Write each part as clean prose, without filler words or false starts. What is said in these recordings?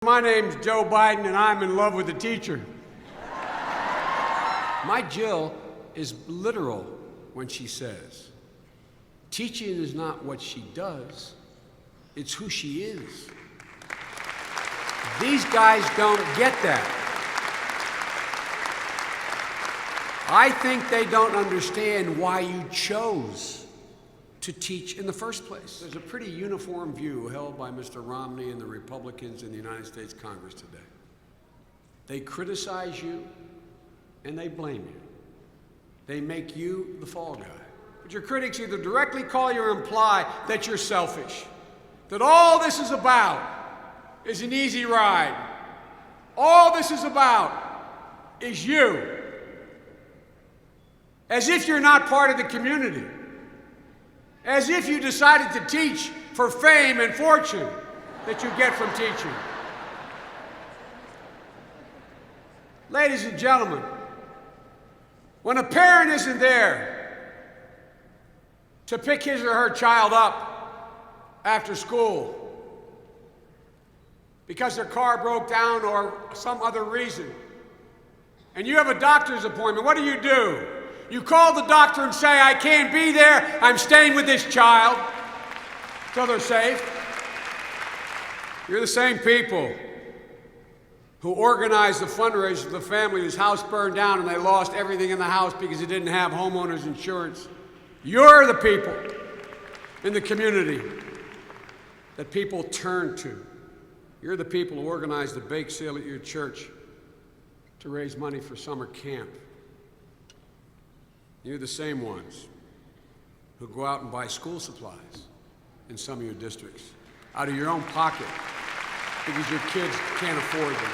my name's Joe Biden, and I'm in love with a teacher. My Jill is literal when she says, teaching is not what she does, it's who she is. These guys don't get that. I think they don't understand why you chose to teach in the first place. There's a pretty uniform view held by Mr. Romney and the Republicans in the United States Congress today. They criticize you and they blame you. They make you the fall guy. But your critics either directly call you or imply that you're selfish, that all this is about is an easy ride. All this is about is you. As if you're not part of the community. As if you decided to teach for fame and fortune that you get from teaching. Ladies and gentlemen, when a parent isn't there to pick his or her child up after school because their car broke down or some other reason, and you have a doctor's appointment, what do? You call the doctor and say, I can't be there, I'm staying with this child till they're safe. You're the same people who organized the fundraiser for the family whose house burned down and they lost everything in the house because it didn't have homeowners insurance. You're the people in the community that people turn to. You're the people who organized the bake sale at your church to raise money for summer camp. You're the same ones who go out and buy school supplies in some of your districts out of your own pocket because your kids can't afford them.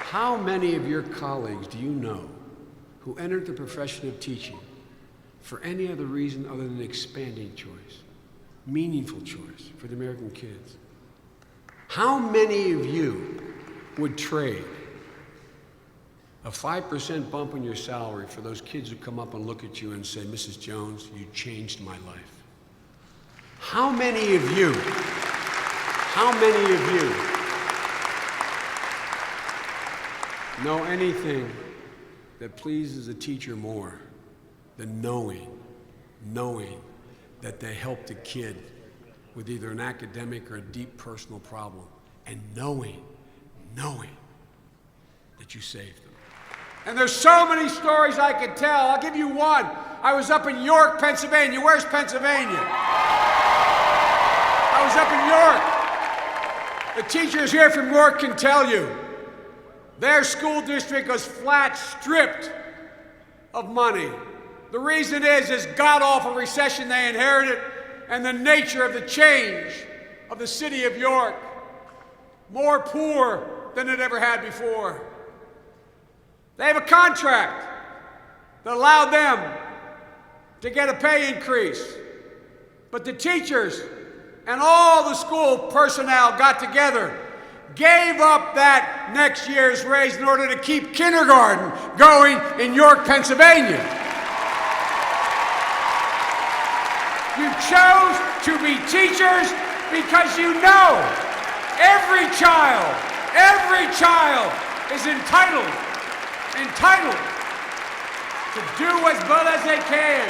How many of your colleagues do you know who entered the profession of teaching for any other reason other than expanding choice, meaningful choice for the American kids? How many of you would trade a 5% bump in your salary for those kids who come up and look at you and say, Mrs. Jones, you changed my life? How many of you know anything that pleases a teacher more than knowing that they helped a kid with either an academic or a deep personal problem, and knowing that you saved them? And there's so many stories I could tell. I'll give you one. I was up in York, Pennsylvania. Where's Pennsylvania? I was up in York. The teachers here from York can tell you their school district was flat stripped of money. The reason is this god-awful recession they inherited and the nature of the change of the city of York. More poor than it ever had before. They have a contract that allowed them to get a pay increase. But the teachers and all the school personnel got together, gave up that next year's raise in order to keep kindergarten going in York, Pennsylvania. You chose to be teachers because you know every child is entitled to do as well as they can.